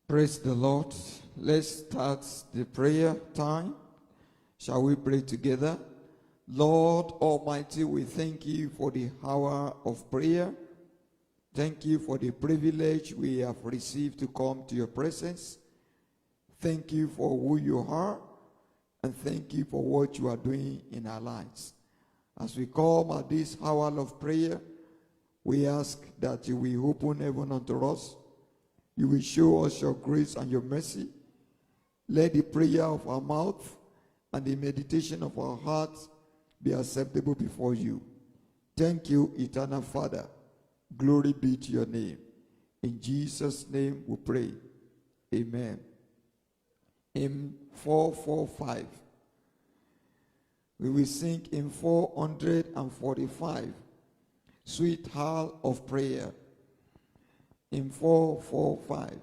Praise the Lord. Let's start the prayer time. Shall we pray together? Lord Almighty, we thank you for the hour of prayer. Thank you for the privilege we have received to come to your presence. Thank you for who you are, and thank you for what you are doing in our lives. As we come at this hour of prayer, we ask that you will open heaven unto us. You will show us your grace and your mercy. Let the prayer of our mouth and the meditation of our hearts be acceptable before you. Thank you, eternal Father. Glory be to your name. In Jesus' name we pray. Amen. Hymn 445. We will sing in 445. Sweet Hour of Prayer. In 445.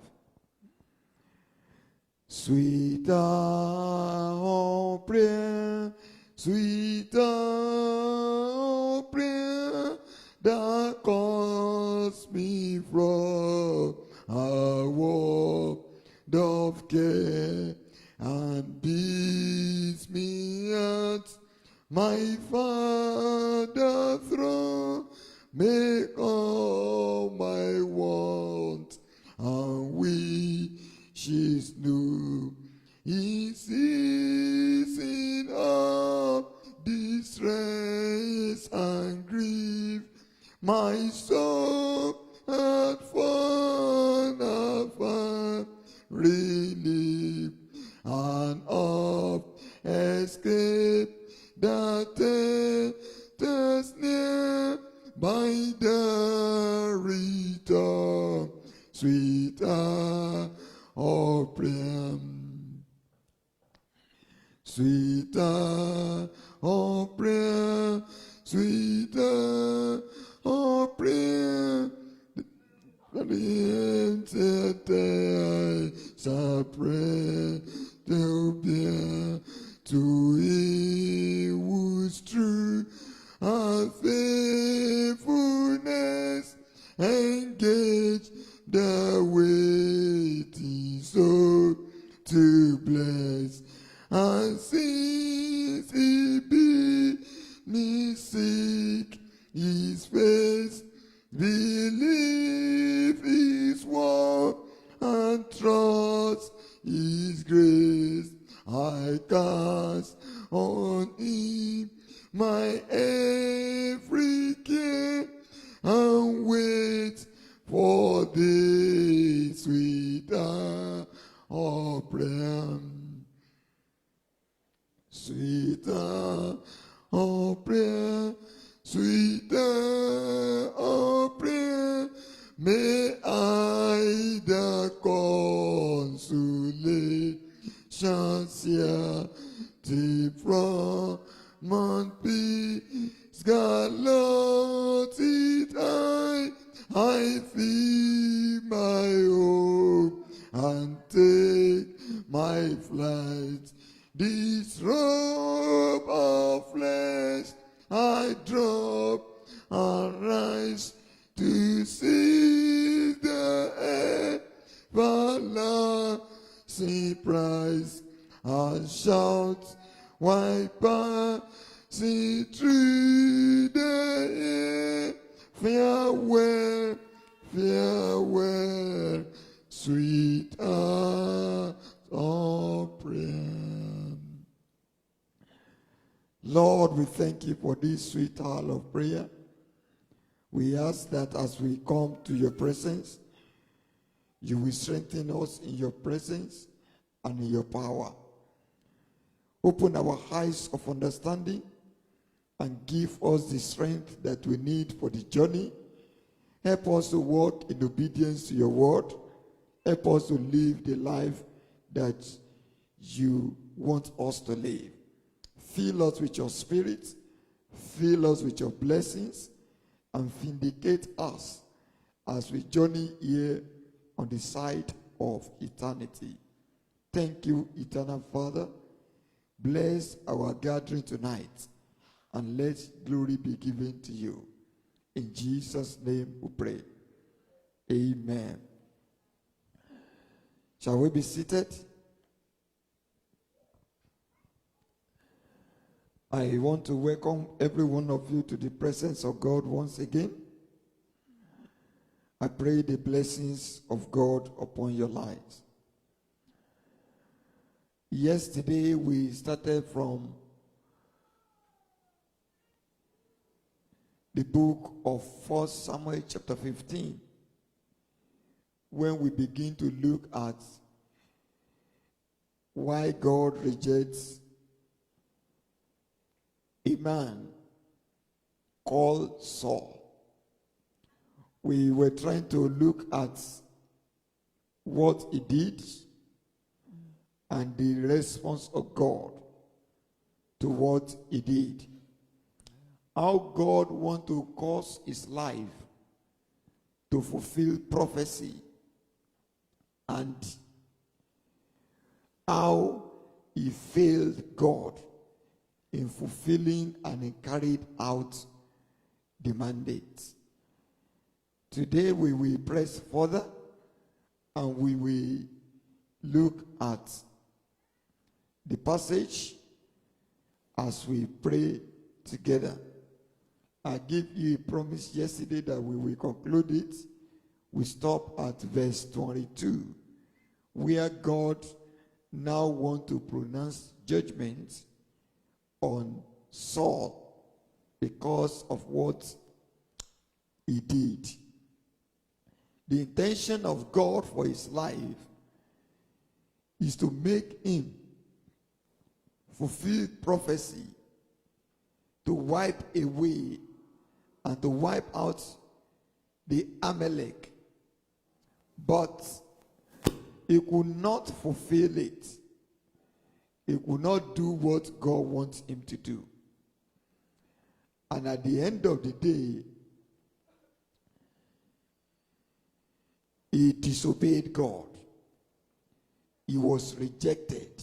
Sweet hour of prayer, sweet hour of prayer, that calls me from a world of care and bids me at my Father's throne. Make all my wants and wishes new. In season of distress and grief, my soul hath found a far relief and of escape that tempters near. By the return, sweet hour of prayer, sweet hour of prayer, sweet hour of prayer. The shall pray to bear to him who's true. Our faithfulness engage the waiting soul to bless. And since he be me seek his face, believe his word and trust his grace, I cast on him my every care and wait for the sweet hour of prayer. Sweet hour of prayer, sweet hour of prayer, may I the consolation share from Mount Peace, God, Lord, it I feel my hope and take my flight. This robe of flesh I drop and rise to see the everlasting prize and shout, wipe see through the air. Farewell, farewell, sweet hour of prayer. Lord, we thank you for this sweet hour of prayer. We ask that as we come to your presence, you will strengthen us in your presence and in your power. Open our eyes of understanding and give us the strength that we need for the journey. Help us to walk in obedience to your word. Help us to live the life that you want us to live. Fill us with your spirit. Fill us with your blessings. And vindicate us as we journey here on the side of eternity. Thank you, eternal Father. Bless our gathering tonight, and let glory be given to you. In Jesus' name we pray. Amen. Shall we be seated? I want to welcome every one of you to the presence of God once again. I pray the blessings of God upon your lives. Yesterday we started from the book of 1 Samuel chapter 15, when we begin to look at why God rejects a man called Saul. We were trying to look at what he did and the response of God to what he did. How God wants to cause his life to fulfill prophecy, and how he failed God in fulfilling and in carried out the mandate. Today we will press further and we will look at the passage as we pray together. I gave you a promise yesterday that we will conclude it. We stop at verse 22, where God now wants to pronounce judgment on Saul because of what he did. The intention of God for his life is to make him fulfill prophecy, to wipe away and to wipe out the Amalek. But he could not fulfill it. He could not do what God wants him to do. And at the end of the day, he disobeyed God. He was rejected.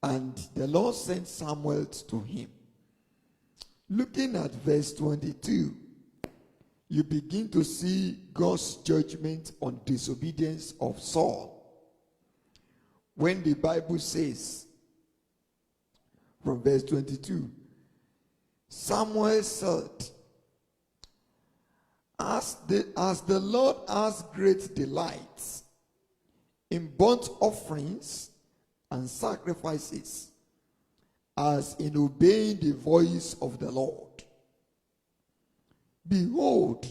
And the Lord sent Samuel to him. Looking at verse 22, you begin to see God's judgment on disobedience of Saul. When the Bible says, from verse 22, Samuel said, as the Lord has great delights in burnt offerings and sacrifices, as in obeying the voice of the Lord. Behold,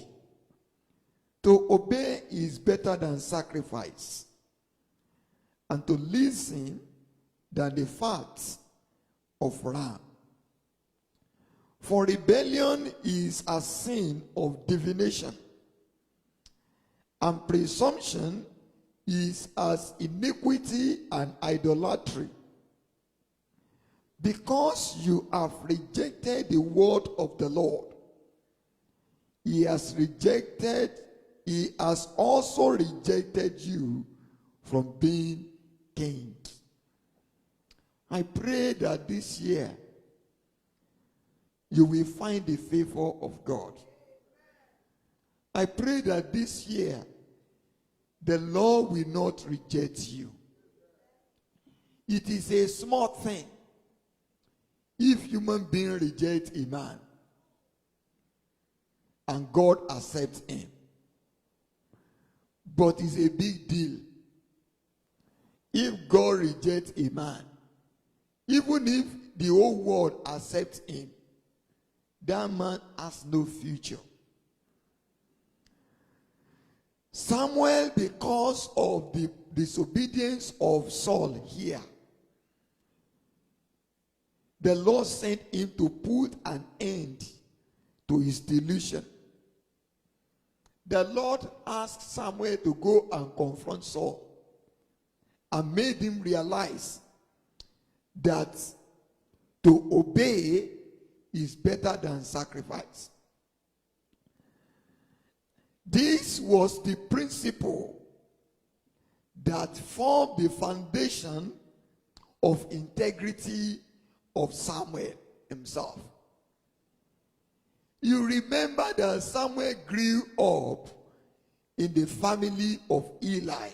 to obey is better than sacrifice, and to listen than the fat of ram. For rebellion is a sin of divination, and presumption is as iniquity and idolatry. Because you have rejected the word of the Lord, he has also rejected you from being king. I pray that this year you will find the favor of God. I pray that this year the Lord will not reject you. It is a small thing if human being reject a man and God accepts him. But it's a big deal if God rejects a man. Even if the whole world accepts him, that man has no future. Samuel, because of the disobedience of Saul here, the Lord sent him to put an end to his delusion. The Lord asked Samuel to go and confront Saul and made him realize that to obey is better than sacrifice. This was the principle that formed the foundation of integrity of Samuel himself. You remember that Samuel grew up in the family of Eli.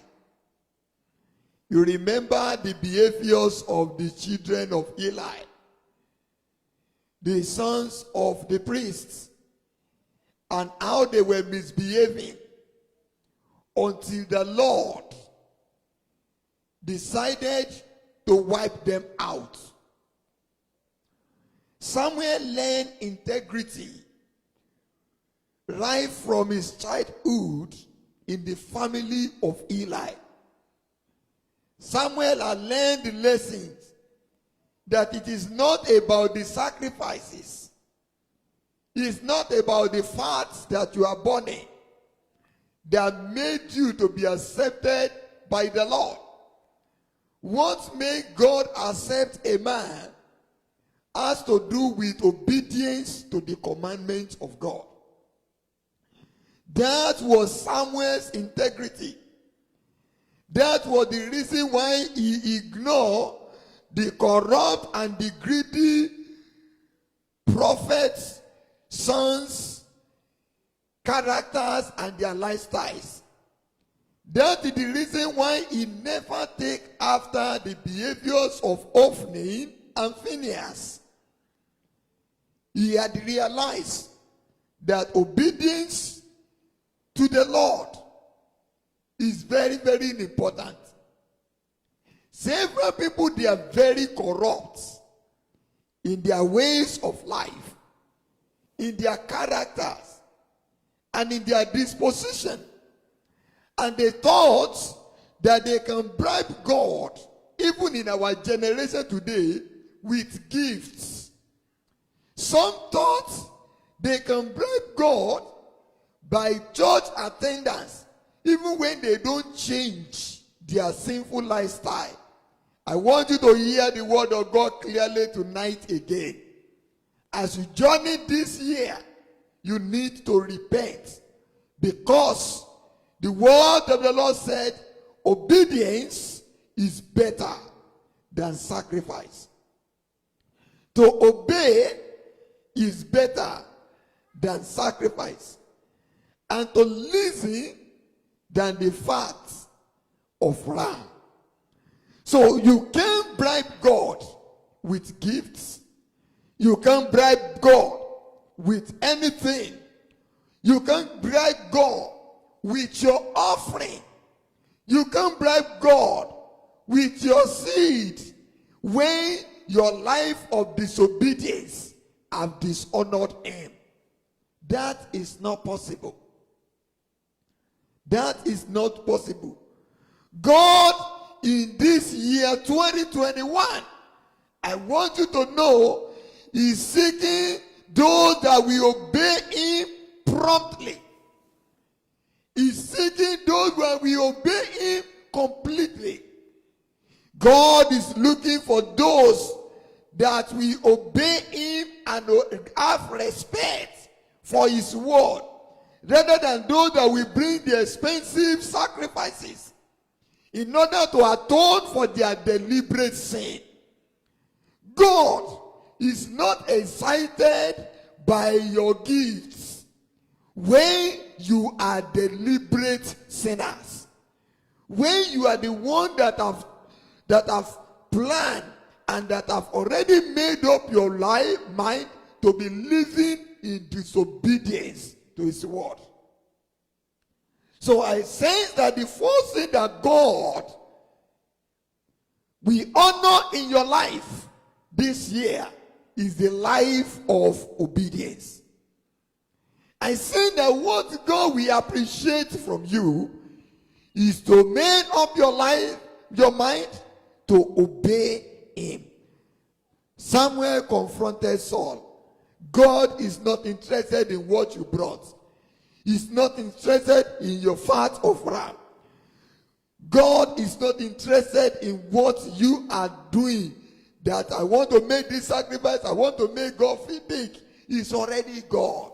You remember the behaviors of the children of Eli, the sons of the priests, and how they were misbehaving until the Lord decided to wipe them out. Samuel learned integrity right from his childhood in the family of Eli. Samuel had learned the lessons that it is not about the sacrifices. It's not about the fats that you are burning that made you to be accepted by the Lord. What made God accept a man has to do with obedience to the commandments of God. That was Samuel's integrity. That was the reason why he ignored the corrupt and the greedy prophets, sons, characters, and their lifestyles. That is the reason why he never take after the behaviors of Ophni and Phinehas. He had realized that obedience to the Lord is very, very important. Several people, they are very corrupt in their ways of life, in their characters, and in their disposition. And they thought that they can bribe God, even in our generation today, with gifts. Some thought they can bribe God by church attendance, even when they don't change their sinful lifestyle. I want you to hear the word of God clearly tonight again. As you journey this year, you need to repent, because the word of the Lord said, obedience is better than sacrifice. To obey is better than sacrifice, and to listen than the fat of ram. So you can't bribe God with gifts. You can't bribe God with anything. You can't bribe God with your offering. You can't bribe God with your seed when your life of disobedience have dishonored him. That is not possible. That is not possible. God, in this year 2021, I want you to know, is seeking those that will obey him promptly. He's seeking those who will obey him completely. God is looking for those that will obey him and have respect for his word, rather than those that will bring the expensive sacrifices in order to atone for their deliberate sin. God is not excited by your gifts when you are deliberate sinners. When you are the one that have planned and that have already made up your mind to be living in disobedience to his word. So I sense that the first thing that God will honor in your life this year is the life of obedience. I say that what God will appreciate from you is to make up your life, your mind, to obey him. Samuel confronted Saul. God is not interested in what you brought. He's not interested in your fat of ram. God is not interested in what you are doing. That I want to make this sacrifice, I want to make God feel big. He's already God.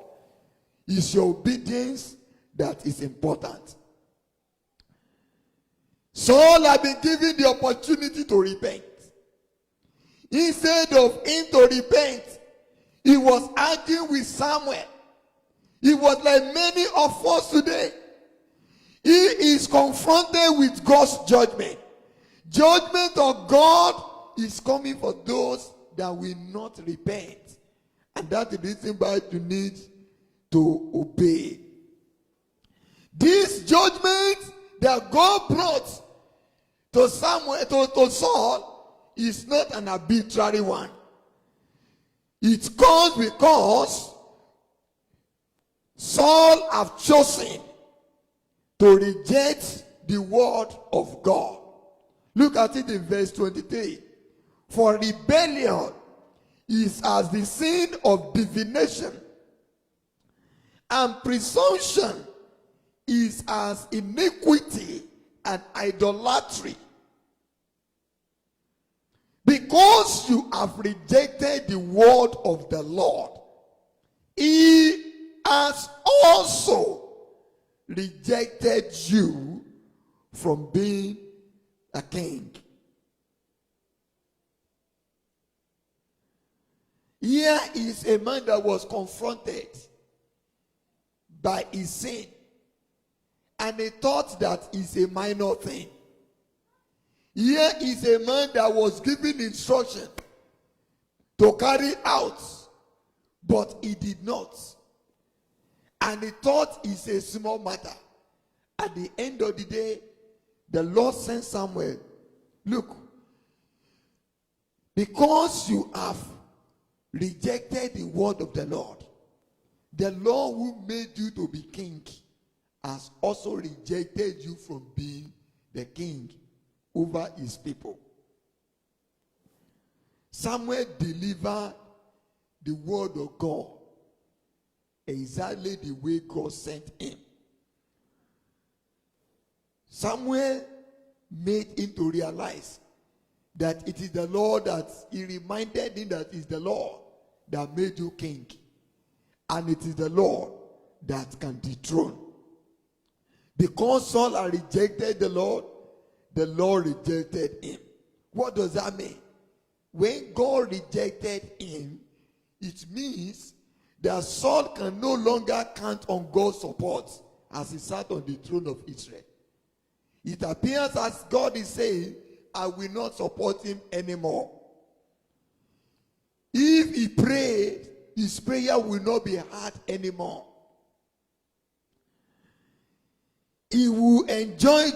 It's your obedience that is important. Saul had been given the opportunity to repent. Instead of him to repent, he was arguing with Samuel. He was like many of us today. He is confronted with God's judgment. Judgment of God is coming for those that will not repent. And that's the reason why you need to obey. This judgment that God brought to Samuel, to Saul, is not an arbitrary one. It comes because Saul have chosen to reject the word of God. Look at it in verse 23. For rebellion is as the sin of divination, and presumption is as iniquity and idolatry. Because you have rejected the word of the Lord, he has also rejected you from being a king. Here is a man that was confronted by his sin, and he thought that is a minor thing. Here is a man that was given instruction to carry out, but he did not. And he thought it's a small matter. At the end of the day, the Lord sent Samuel. Look, because you have rejected the word of the Lord who made you to be king has also rejected you from being the king over his people. Samuel delivered the word of God exactly the way God sent him. Samuel made him to realize that it is the Lord that he reminded him that it is the Lord that made you king, and it is the Lord that can dethrone. Because Saul had rejected the Lord rejected him. What does that mean? When God rejected him, it means that Saul can no longer count on God's support as he sat on the throne of Israel. It appears as God is saying, I will not support him anymore. If he prayed, his prayer will not be heard anymore. He will enjoy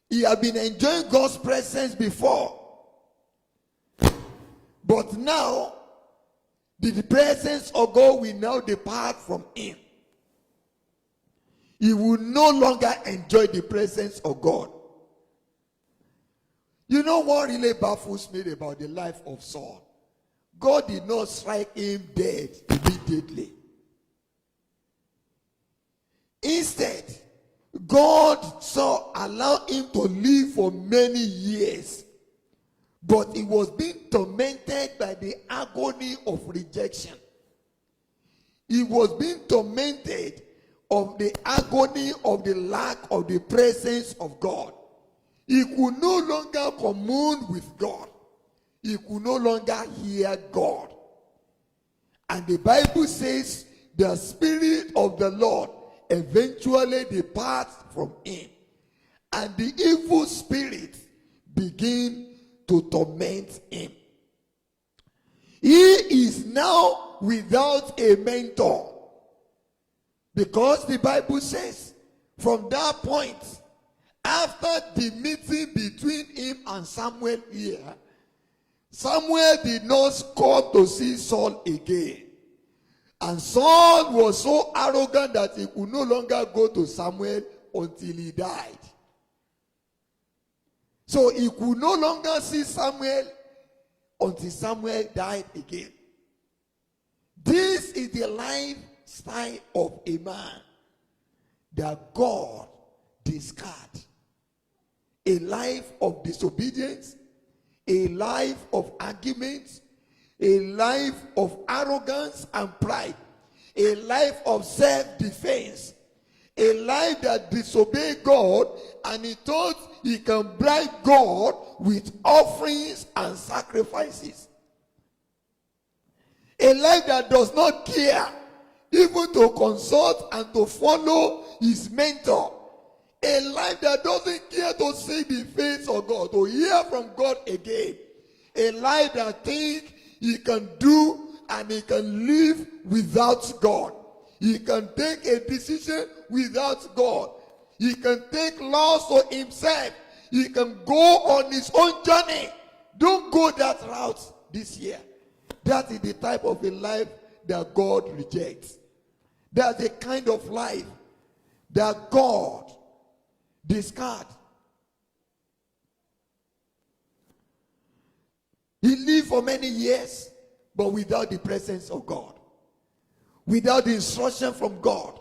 he had been enjoying God's presence before. But now, the presence of God will now depart from him. He will no longer enjoy the presence of God. You know what really baffles me about the life of Saul? God did not strike him dead immediately. Instead, God allowed him to live for many years. But he was being tormented by the agony of rejection. He was being tormented of the agony of the lack of the presence of God. He could no longer commune with God. He could no longer hear God. And the Bible says the Spirit of the Lord eventually departs from him. And the evil spirit begins to torment him. He is now without a mentor. Because the Bible says, from that point, after the meeting between him and Samuel here, Samuel did not come to see Saul again. And Saul was so arrogant that he could no longer go to Samuel until he died. So he could no longer see Samuel until Samuel died again. This is the lifestyle of a man that God discards. A life of disobedience, a life of arguments, a life of arrogance and pride, a life of self-defense, a life that disobeyed God, and he thought he can bribe God with offerings and sacrifices. A life that does not care even to consult and to follow his mentor A life that doesn't care to see the face of God, to hear from God again. A life that thinks he can do and he can live without God. He can take a decision without God. He can take laws for himself. He can go on his own journey. Don't go that route this year. That is the type of a life that God rejects. That's the kind of life that God discards. He lived for many years, but without the presence of God. Without the instruction from God.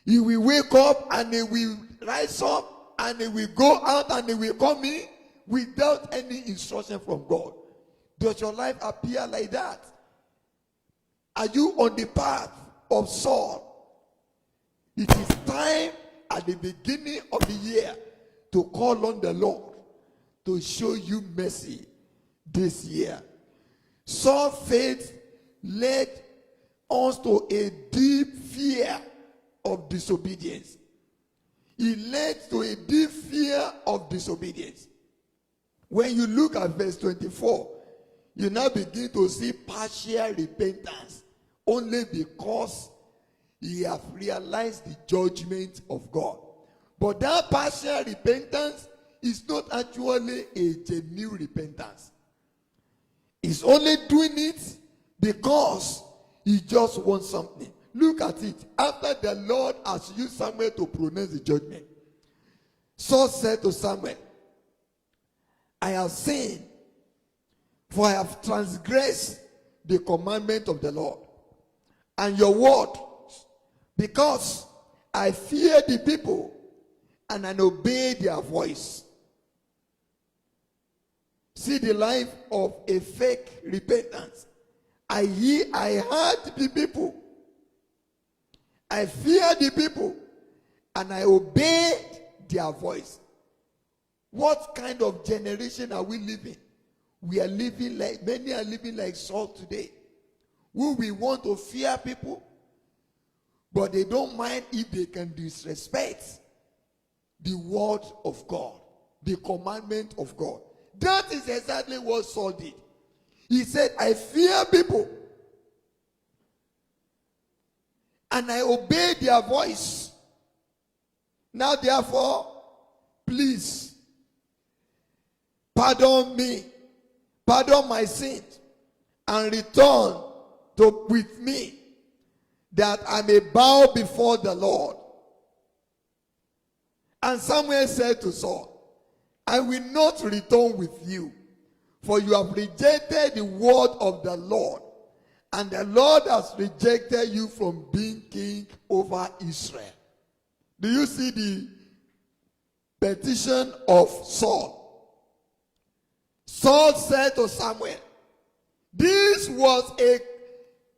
He will wake up and he will rise up and he will go out and he will come in without any instruction from God. Does your life appear like that? Are you on the path of Saul? It is time at the beginning of the year to call on the Lord to show you mercy this year. Saul's faith led us to a deep fear of disobedience. It led to a deep fear of disobedience. When you look at verse 24, you now begin to see partial repentance only because he have realized the judgment of God. But that partial repentance is not actually a genuine repentance. He's only doing it because he just wants something. Look at it. After the Lord has used Samuel to pronounce the judgment, Saul said to Samuel, I have sinned, for I have transgressed the commandment of the Lord and your word, because I fear the people and I obey their voice. See the life of a fake repentance. I heard the people. I fear the people and I obeyed their voice. What kind of generation are we living? We are living like, many are living like Saul today. Who we want to fear people, but they don't mind if they can disrespect the word of God, the commandment of God. That is exactly what Saul did. He said, I fear people and I obey their voice. Now therefore, please, pardon me, pardon my sins, and return with me, that I may bow before the Lord. And Samuel said to Saul, I will not return with you, for you have rejected the word of the Lord, and the Lord has rejected you from being king over Israel. Do you see the petition of Saul? Saul said to Samuel, this was a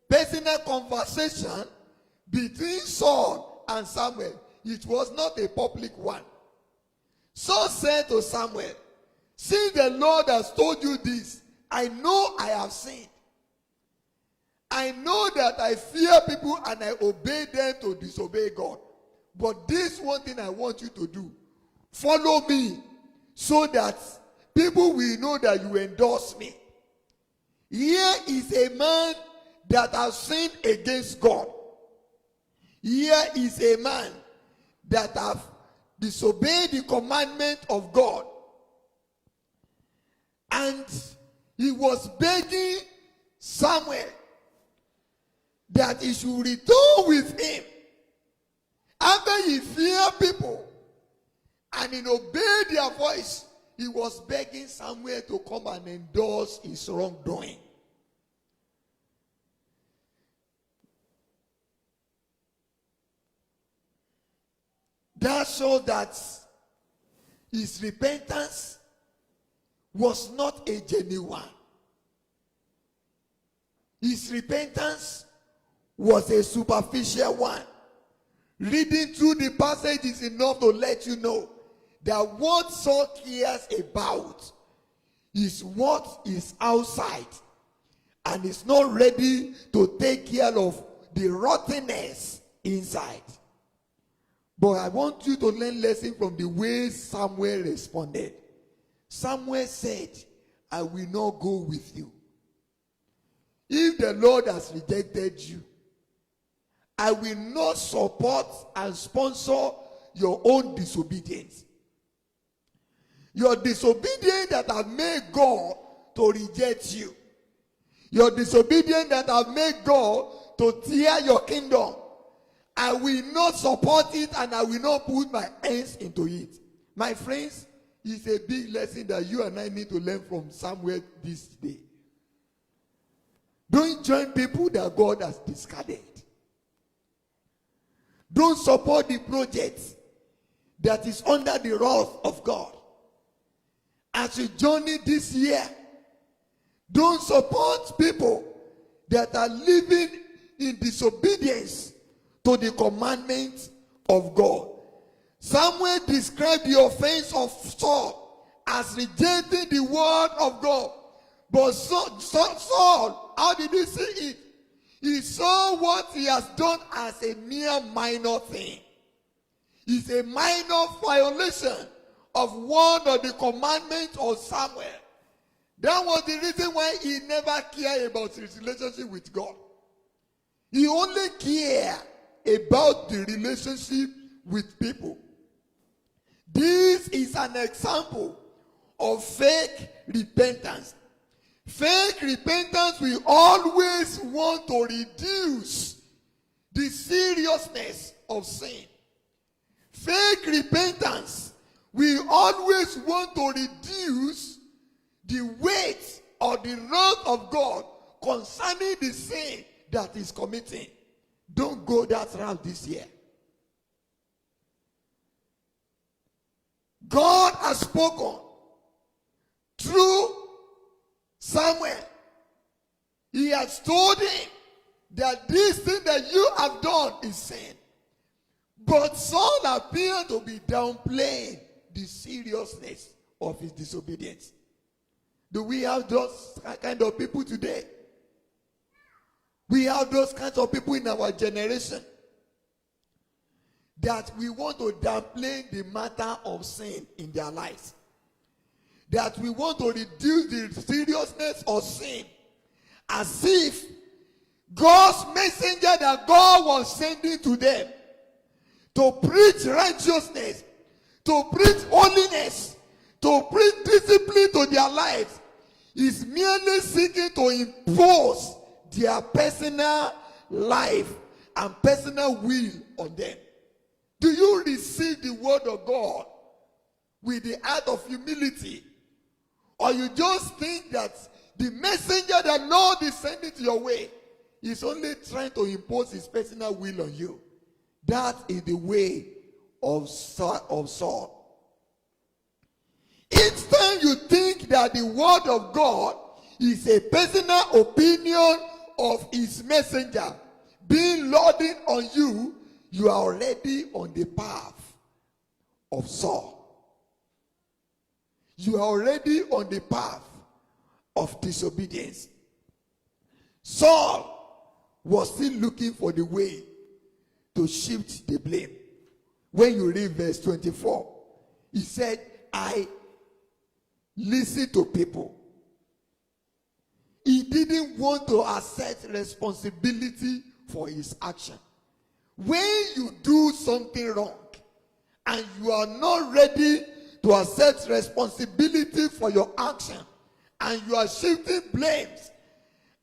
personal conversation between Saul and Samuel. It was not a public one. Saul said to Samuel, since the Lord has told you this, I know I have sinned. I know that I fear people and I obey them to disobey God. But this one thing I want you to do. Follow me so that people will know that you endorse me. Here is a man that has sinned against God. Here is a man that have disobeyed the commandment of God. And he was begging Samuel that he should return with him. After he feared people and he obeyed their voice, he was begging Samuel to come and endorse his wrongdoing. That showed that his repentance was not a genuine one. His repentance was a superficial one. Reading through the passage is enough to let you know that what Saul cares about is what is outside and is not ready to take care of the rottenness inside. But I want you to learn lesson from the way Samuel responded. Samuel said, I will not go with you. If the Lord has rejected you, I will not support and sponsor your own disobedience. Your disobedience that have made God to reject you. Your disobedience that have made God to tear your kingdom. I will not support it and I will not put my hands into it. My friends, it's a big lesson that you and I need to learn from Samuel this day. Don't join people that God has discarded. Don't support the project that is under the wrath of God. As you journey this year, don't support people that are living in disobedience to the commandments of God. Samuel described the offense of Saul as rejecting the word of God. But Saul, how did he see it? He saw what he has done as a mere minor thing. It's a minor violation of one of the commandments of Samuel. That was the reason why he never cared about his relationship with God. He only cared about the relationship with people. This is an example of fake repentance. Fake repentance will always want to reduce the seriousness of sin. Fake repentance will always want to reduce the weight or the wrath of God concerning the sin that is committing. Don't go that route this year. God has spoken through Samuel. He has told him that this thing that you have done is sin. But Saul appeared to be downplaying the seriousness of his disobedience. Do we have those kind of people today? We have those kinds of people in our generation that we want to downplay the matter of sin in their lives. That we want to reduce the seriousness of sin as if God's messenger that God was sending to them to preach righteousness, to preach holiness, to preach discipline to their lives is merely seeking to impose their personal life and personal will on them. Do you receive the word of God with the heart of humility? Or you just think that the messenger that Lord is sending to your way is only trying to impose his personal will on you? That is the way of Saul. Each time you think that the word of God is a personal opinion of his messenger being loaded on you, you are already on the path of Saul. You are already on the path of disobedience. Saul was still looking for the way to shift the blame. When you read verse 24, he said, I listen to people. He didn't want to accept responsibility for his action. When you do something wrong and you are not ready to accept responsibility for your action and you are shifting blames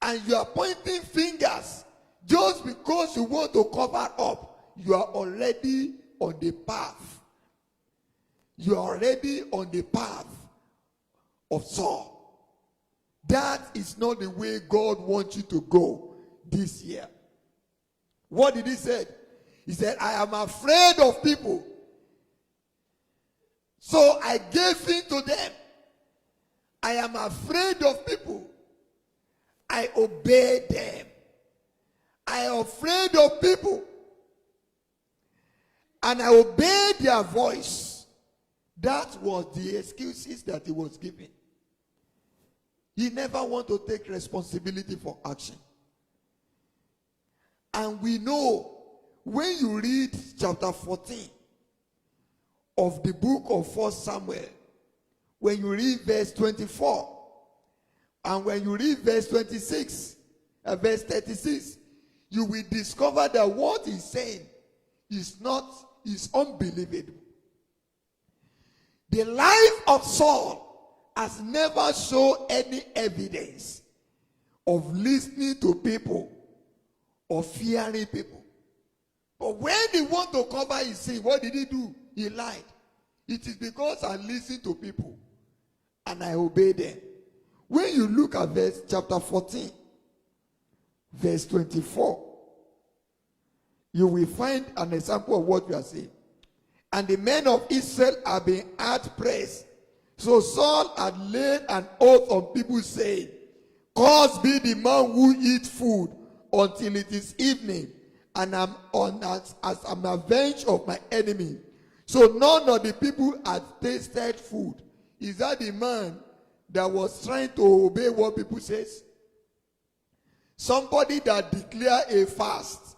and you are pointing fingers just because you want to cover up, you are already on the path. You are already on the path of Saul. That is not the way God wants you to go this year. What did he say? He said, I am afraid of people. So I gave in to them. I am afraid of people. I obey them. I am afraid of people. And I obey their voice. That was the excuses that he was giving. He never wanted to take responsibility for action. And we know when you read chapter 14, of the book of 1 Samuel, when you read verse 24, and when you read verse 26, verse 36, you will discover that what he's saying is unbelievable. The life of Saul has never shown any evidence of listening to people or fearing people. But when he wanted to cover his sin, what did he do? He lied. It is because I listen to people and I obey them. When you look at verse chapter 14, verse 24, you will find an example of what you are saying. And the men of Israel have been hard pressed. So Saul had laid an oath on people, saying, "Cursed be the man who eats food until it is evening, and I'm on as I'm avenged of my enemy." So none of the people had tasted food. Is that the man that was trying to obey what people says? Somebody that declared a fast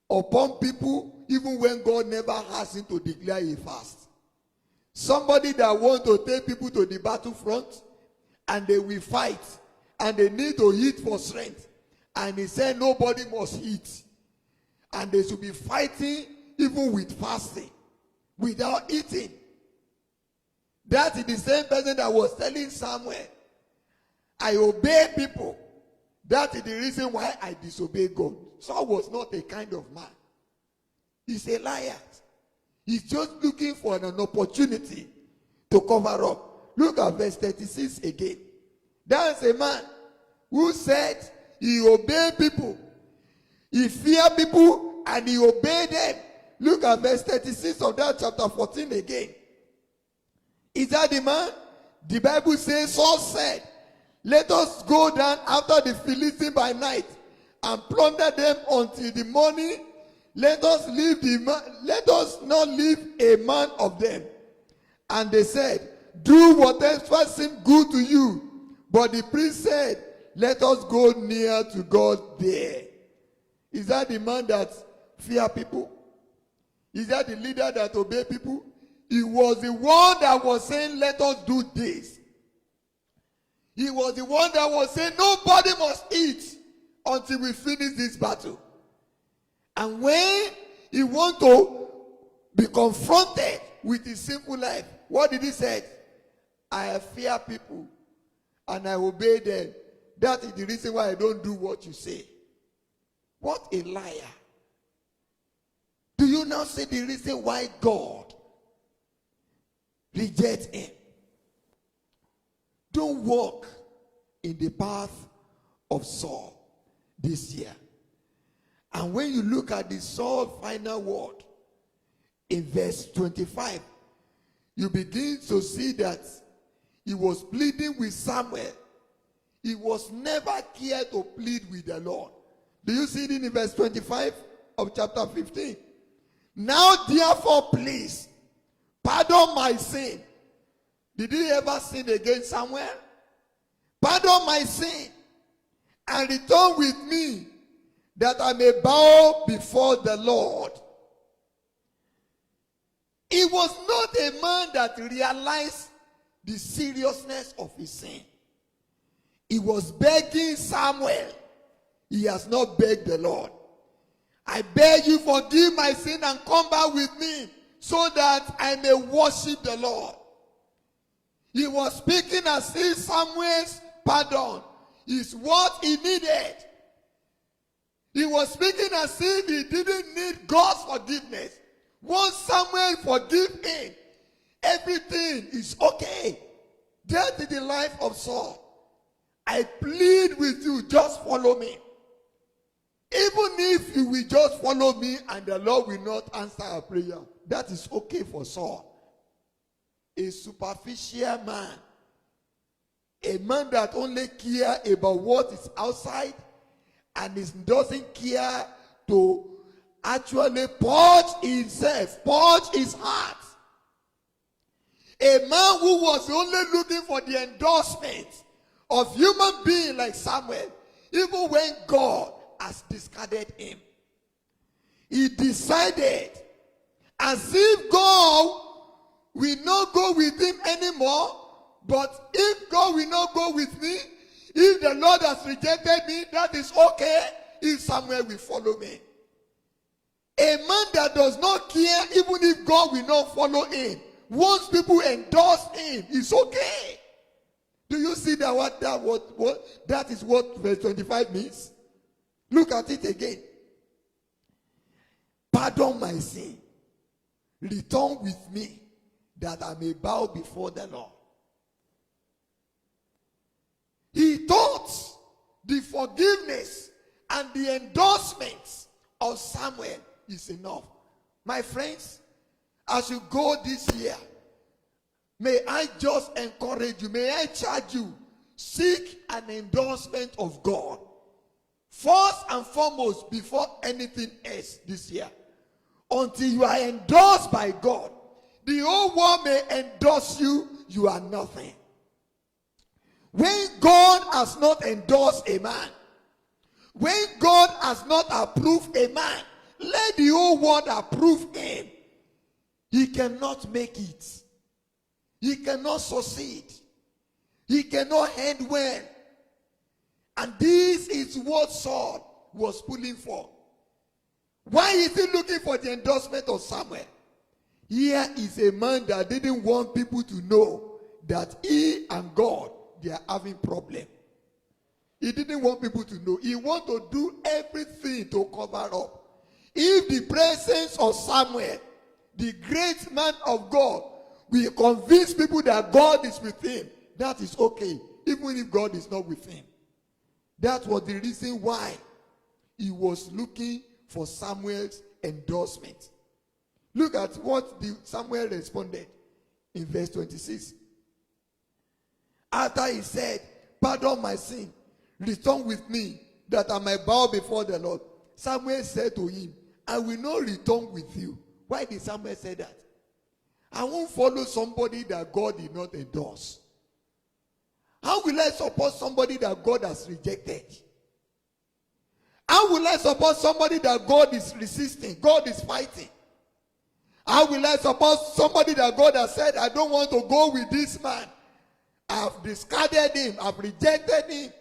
upon people even when God never asked him to declare a fast. Somebody that wants to take people to the battlefront and they will fight and they need to eat for strength. And he said nobody must eat. And they should be fighting even with fasting, without eating. That is the same person that was telling Samuel, I obey people. That is the reason why I disobey God. Saul was not a kind of man. He's a liar. He's just looking for an opportunity to cover up. Look at verse 36 again. That's a man who said he obeyed people. He feared people and he obeyed them. Look at verse 36 of that chapter 14 again. Is that the man? The Bible says, Saul said, "Let us go down after the Philistines by night and plunder them until the morning. Let us not leave a man of them." And they said, "Do whatever seems good to you." But the priest said, "Let us go near to God there." Is that the man that fear people? Is that the leader that obey people? He was the one that was saying, "Let us do this." He was the one that was saying, "Nobody must eat until we finish this battle." And when he want to be confronted with his sinful life, what did he say? "I fear people and I obey them. That is the reason why I don't do what you say." What a liar. Do you now see the reason why God rejects him? Don't walk in the path of Saul this year. And when you look at the Saul's final word in verse 25, you begin to see that he was pleading with Samuel. He was never cared to plead with the Lord. Do you see it in verse 25 of chapter 15? "Now therefore please, pardon my sin." Did he ever sin against Samuel? "Pardon my sin and return with me, that I may bow before the Lord." He was not a man that realized the seriousness of his sin. He was begging Samuel. He has not begged the Lord. "I beg you, forgive my sin and come back with me so that I may worship the Lord." He was speaking as if Samuel's pardon is what he needed. He was speaking as if he didn't need God's forgiveness. Once Samuel forgive him, everything is okay. That is the life of Saul. "I plead with you, just follow me. Even if you will just follow me and the Lord will not answer our prayer, that is okay for Saul." A superficial man. A man that only cares about what is outside and doesn't care to actually purge himself, purge his heart. A man who was only looking for the endorsement of human being like Samuel, even when God has discarded him. He decided, as if God will not go with him anymore. But if God will not go with me, if the Lord has rejected me, that is okay. If Samuel will follow me. A man that does not care, even if God will not follow him, once people endorse him, it's okay. Do you see that that is what verse 25 means? Look at it again. Pardon my sin. Return with me, that I may bow before the Lord. He thought the forgiveness and the endorsements of Samuel is enough. My friends, as you go this year, may I just encourage you, may I charge you, seek an endorsement of God. First and foremost, before anything else this year. Until you are endorsed by God, the whole world may endorse you, you are nothing. When God has not endorsed a man, when God has not approved a man, let the whole world approve him. He cannot make it. He cannot succeed. He cannot end well. And this is what Saul was pulling for. Why is he looking for the endorsement of Samuel? Here is a man that didn't want people to know that he and God, they are having problem. He didn't want people to know. He wanted to do everything to cover up. If the presence of Samuel, the great man of God, will convince people that God is with him, that is okay, even if God is not with him. That was the reason why he was looking for Samuel's endorsement. Look at what Samuel responded in verse 26. After he said, pardon my sin, return with me, that I might bow before the Lord. Samuel said to him, I will not return with you. Why did Samuel say that? I won't follow somebody that God did not endorse. How will I support somebody that God has rejected? How will I support somebody that God is resisting, God is fighting? How will I support somebody that God has said, I don't want to go with this man? I've discarded him, I've rejected him.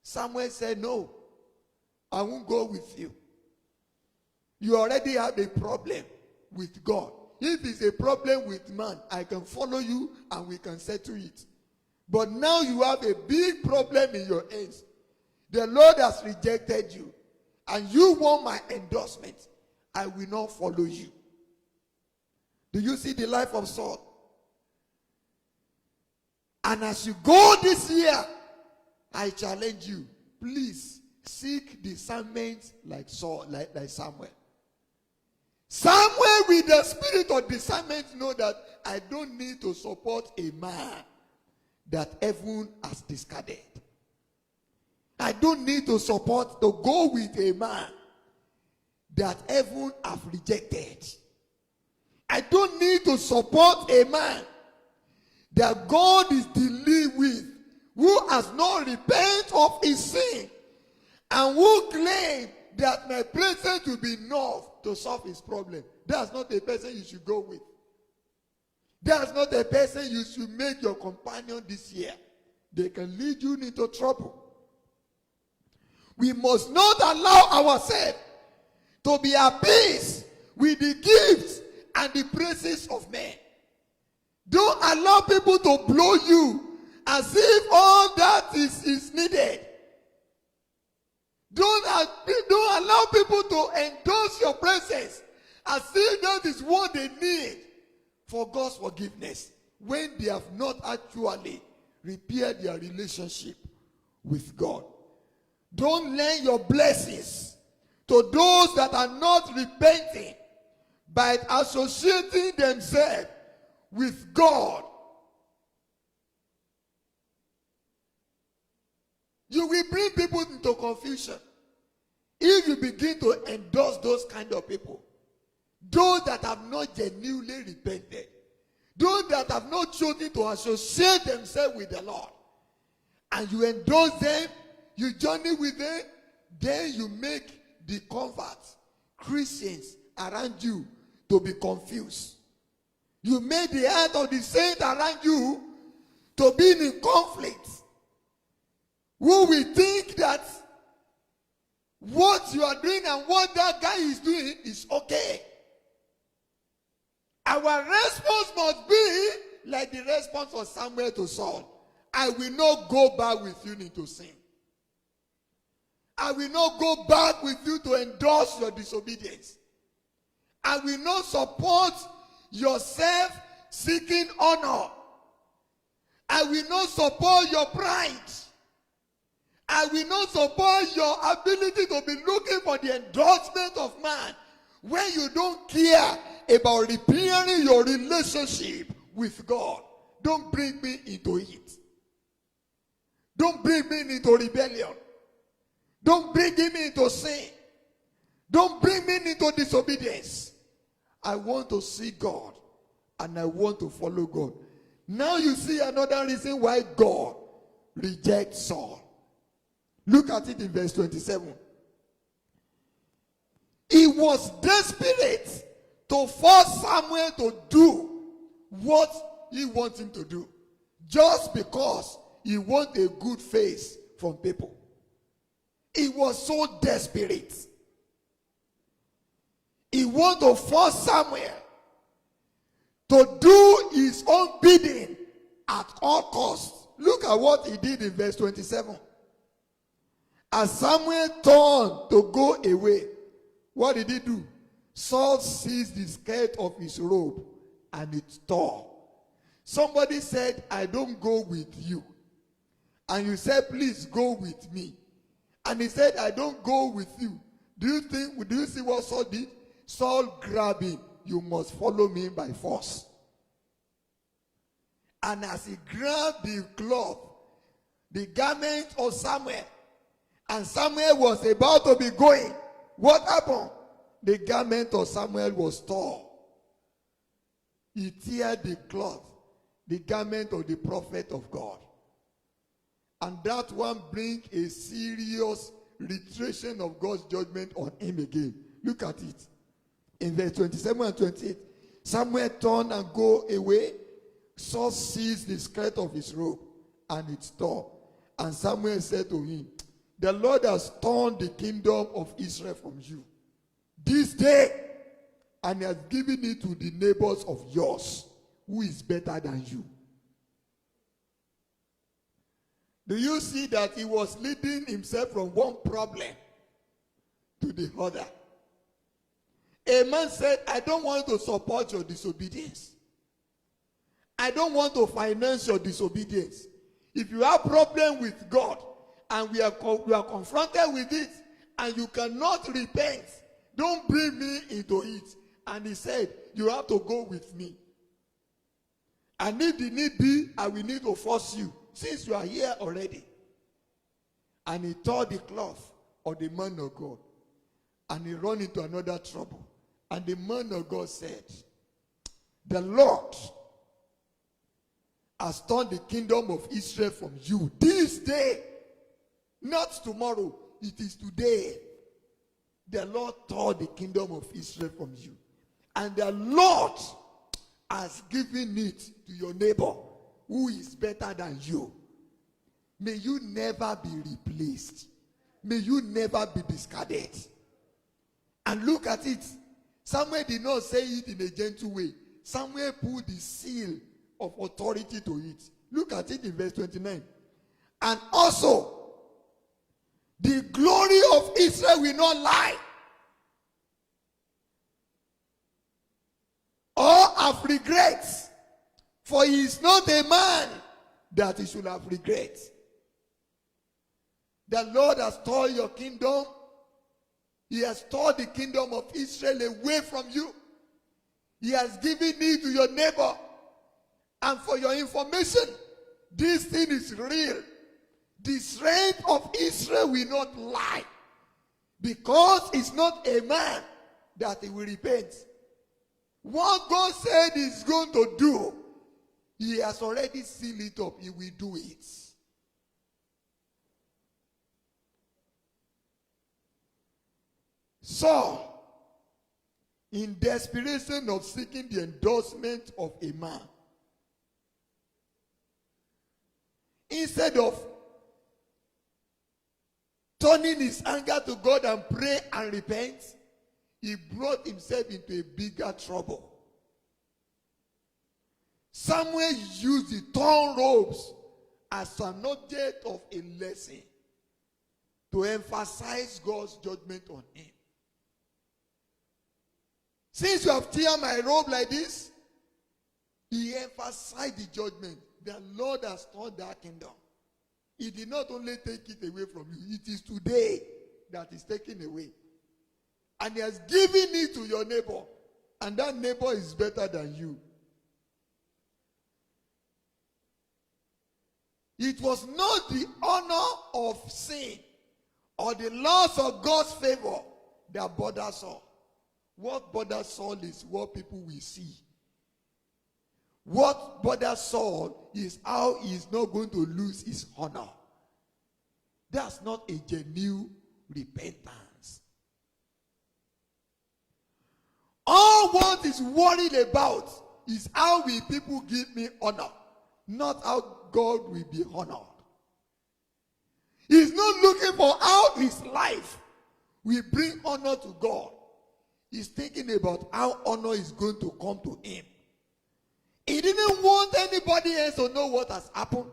Samuel said, no, I won't go with you. You already have a problem with God. If it's a problem with man, I can follow you and we can settle it. But now you have a big problem in your hands. The Lord has rejected you. And you want my endorsement. I will not follow you. Do you see the life of Saul? And as you go this year, I challenge you, please seek discernment like Saul, like Samuel. Samuel with the spirit of discernment know that I don't need to support a man that heaven has discarded. I don't need to go with a man that heaven have rejected. I don't need to support a man that God is dealing with, who has not repented of his sin, and who claim that my presence will be enough to solve his problem. That's not a person you should go with. That's not a person you should make your companion this year. They can lead you into trouble. We must not allow ourselves to be appeased with the gifts and the praises of men. Don't allow people to blow you as if all that is needed. Don't allow people to endorse your presence as if that is what they need for God's forgiveness, when they have not actually repaired their relationship with God. Don't lend your blessings to those that are not repenting by associating themselves with God. You will bring people into confusion if you begin to endorse those kind of people. Those that have not genuinely repented. Those that have not chosen to associate themselves with the Lord. And you endorse them, you journey with them, then you make the converts, Christians around you, to be confused. You made the heart of the saints around you to be in conflict. Who will think that what you are doing and what that guy is doing is okay. Our response must be like the response of Samuel to Saul. I will not go back with you into sin. I will not go back with you to endorse your disobedience. I will not support your self-seeking honor. I will not support your pride. I will not support your ability to be looking for the endorsement of man when you don't care about repairing your relationship with God. Don't bring me into it. Don't bring me into rebellion. Don't bring me into sin. Don't bring me into disobedience. I want to see God and I want to follow God. Now you see another reason why God rejects Saul. Look at it in verse 27. He was desperate to force Samuel to do what he wants him to do, just because he wants a good face from people. He was so desperate. He wants to force Samuel to do his own bidding at all costs. Look at what he did in verse 27. As Samuel turned to go away, what did he do? Saul seized the skirt of his robe and it tore. Somebody said, I don't go with you. And you said, please go with me. And he said, I don't go with you. Do you see what Saul did? Saul grabbed him. You must follow me by force. And as he grabbed the cloth, the garment of Samuel, and Samuel was about to be going, what happened? The garment of Samuel was torn. He tear the cloth, the garment of the prophet of God. And that one bring a serious reiteration of God's judgment on him again. Look at it. In verse 27 and 28, Samuel turned and go away. Saul seized the skirt of his robe and it tore. And Samuel said to him, the Lord has torn the kingdom of Israel from you this day, and has given it to the neighbors of yours, who is better than you. Do you see that he was leading himself from one problem to the other? A man said, I don't want to support your disobedience. I don't want to finance your disobedience. If you have problem with God, and we are confronted with it, and you cannot repent, don't bring me into it. And he said, you have to go with me. And if the need be, I will need to force you, since you are here already. And he tore the cloth of the man of God, and he ran into another trouble. And the man of God said, the Lord has torn the kingdom of Israel from you this day. Not tomorrow, it is today. The Lord tore the kingdom of Israel from you. And the Lord has given it to your neighbor, who is better than you. May you never be replaced. May you never be discarded. And look at it. Samuel did not say it in a gentle way. Samuel put the seal of authority to it. Look at it in verse 29. And also, the glory of Israel will not lie, or have regrets, for he is not a man that he should have regrets. The Lord has torn your kingdom. He has torn the kingdom of Israel away from you. He has given it to your neighbor. And for your information, this thing is real. The strength of Israel will not lie, because it's not a man that he will repent. What God said he's going to do, he has already sealed it up. He will do it. Saul in desperation of seeking the endorsement of a man, instead of turning his anger to God and pray and repent, he brought himself into a bigger trouble. Samuel used the torn robes as an object of a lesson to emphasize God's judgment on him. Since you have tear my robe like this, he emphasized the judgment. The Lord has torn that kingdom. He did not only take it away from you, it is today that is taken away. And he has given it to your neighbor. And that neighbor is better than you. It was not the honor of sin or the loss of God's favor that bothered Saul. What bothers Saul is what people will see. What bothers Saul is how he is not going to lose his honor. That's not a genuine repentance. All what is worried about is how will people give me honor, not how God will be honored. He's not looking for how his life will bring honor to God. He's thinking about how honor is going to come to him. He didn't want anybody else to know what has happened.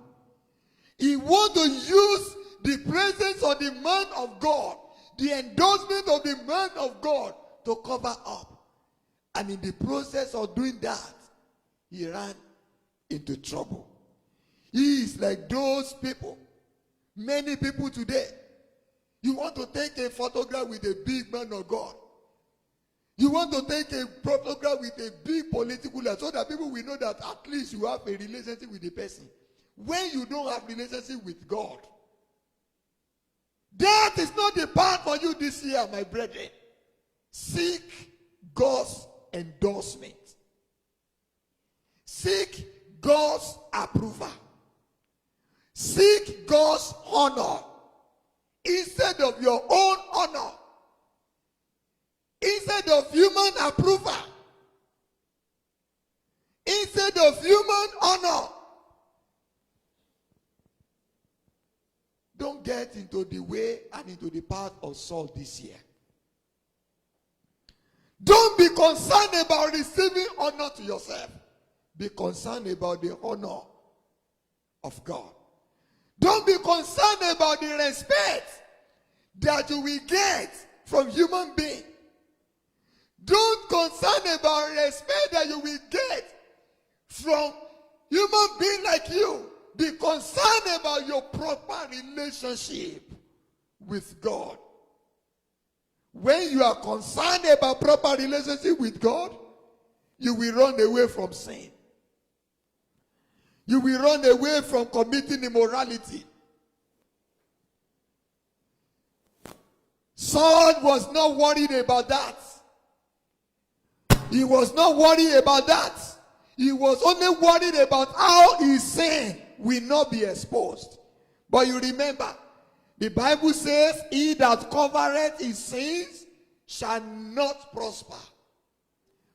He wanted to use the presence of the man of God, the endorsement of the man of God to cover up. And in the process of doing that, he ran into trouble. He is like those people. Many people today, you want to take a photograph with a big man of God. You want to take a photograph with a big political leader so that people will know that at least you have a relationship with the person. When you don't have relationship with God, that is not the part for you this year, my brethren. Seek God's endorsement. Seek God's approval. Seek God's honor instead of your own honor. Instead of human approval. Instead of human honor. Don't get into the way and into the path of Saul this year. Don't be concerned about receiving honor to yourself. Be concerned about the honor of God. Don't be concerned about the respect that you will get from human beings. Don't concern about respect that you will get from human beings like you. Be concerned about your proper relationship with God. When you are concerned about proper relationship with God, you will run away from sin. You will run away from committing immorality. Saul was not worried about that. He was not worried about that. He was only worried about how his sin will not be exposed. But you remember, the Bible says, he that covereth his sins shall not prosper.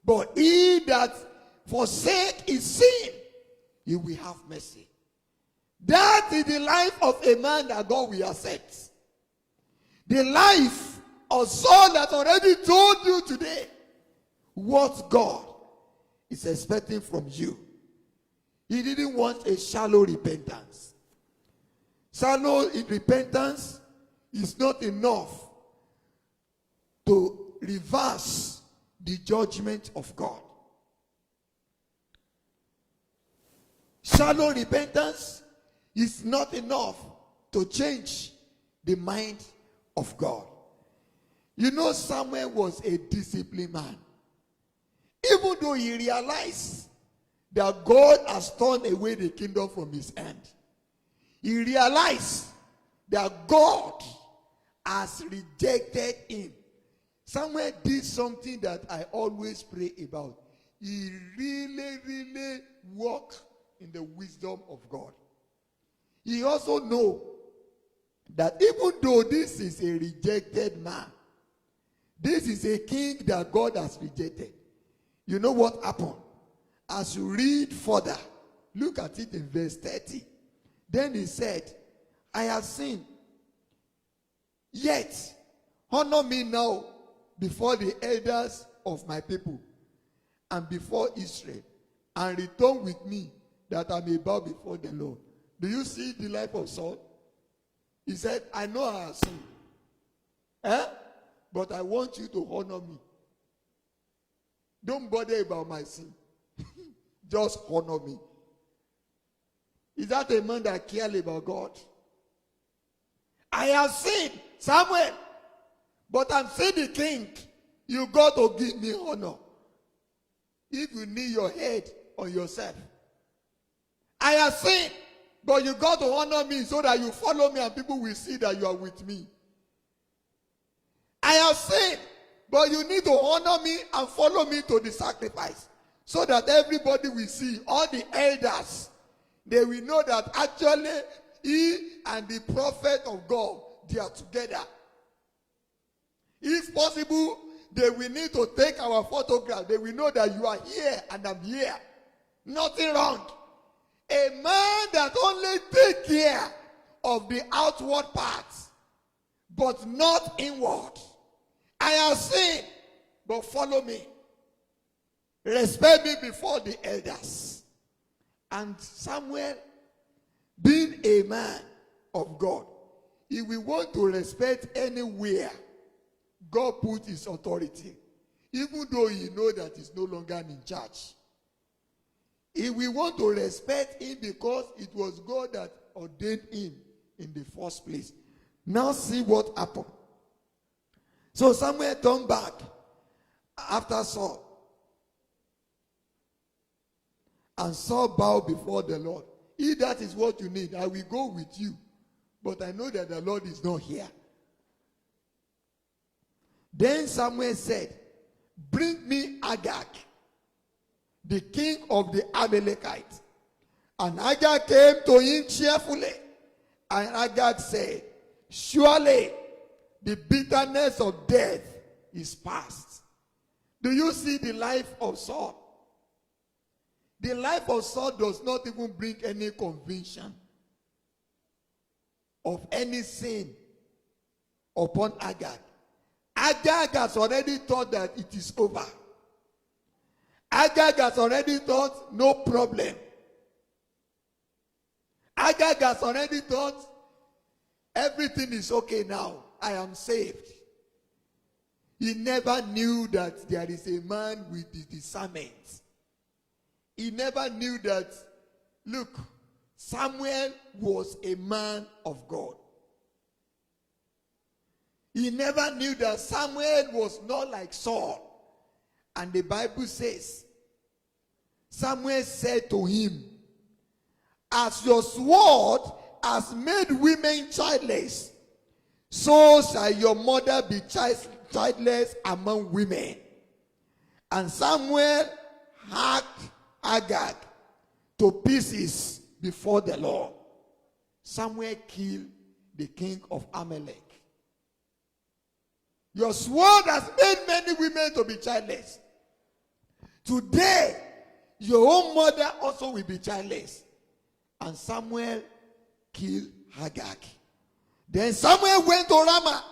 But he that forsake his sin, he will have mercy. That is the life of a man that God will accept. The life of Saul that already told you today what God is expecting from you. He didn't want a shallow repentance. Shallow repentance is not enough to reverse the judgment of God. Shallow repentance is not enough to change the mind of God. You know, Samuel was a disciplined man. Even though he realized that God has torn away the kingdom from his hand, he realized that God has rejected him. Samuel did something that I always pray about. He really walked in the wisdom of God. He also knows that even though this is a rejected man, This is a king that God has rejected. You know what happened? As you read further, look at it in verse 30. Then he said, I have sinned. Yet, honor me now before the elders of my people and before Israel, and return with me that I may bow before the Lord. Do you see the life of Saul? He said, I know I have sinned. But I want you to honor me. Don't bother about my sin. Just honor me. Is that a man that cares about God? I have sinned, Samuel, but I'm still the king. You got to give me honor. If you need your head on yourself. I have sinned, but you got to honor me so that you follow me and people will see that you are with me. I have sinned, but you need to honor me and follow me to the sacrifice so that everybody will see, all the elders, they will know that actually he and the prophet of God, they are together. If possible, they will need to take our photograph. They will know that you are here and I'm here. Nothing wrong. A man that only takes care of the outward parts, but not inward. I have sinned, but follow me. Respect me before the elders. And Samuel, being a man of God, he will want to respect anywhere God put his authority, even though he knows that he's no longer in charge. He will want to respect him because it was God that ordained him in the first place. Now see what happened. So Samuel turned back after Saul. And Saul bowed before the Lord. If that is what you need, I will go with you. But I know that the Lord is not here. Then Samuel said, bring me Agag, the king of the Amalekites. And Agag came to him cheerfully. And Agag said, surely the bitterness of death is past. Do you see the life of Saul? The life of Saul does not even bring any conviction of any sin upon Agag. Agag has already thought that it is over. Agag has already thought no problem. Agag has already thought everything is okay now. I am saved. He never knew that there is a man with the discernment. He never knew that, look, Samuel was a man of God. He never knew that Samuel was not like Saul. And the Bible says, Samuel said to him, as your sword has made women childless, so shall your mother be childless among women. And Samuel hacked Agag to pieces before the Lord. Samuel killed the king of Amalek. Your sword has made many women to be childless. Today, your own mother also will be childless. And Samuel killed Agag. Then Samuel went to Ramah,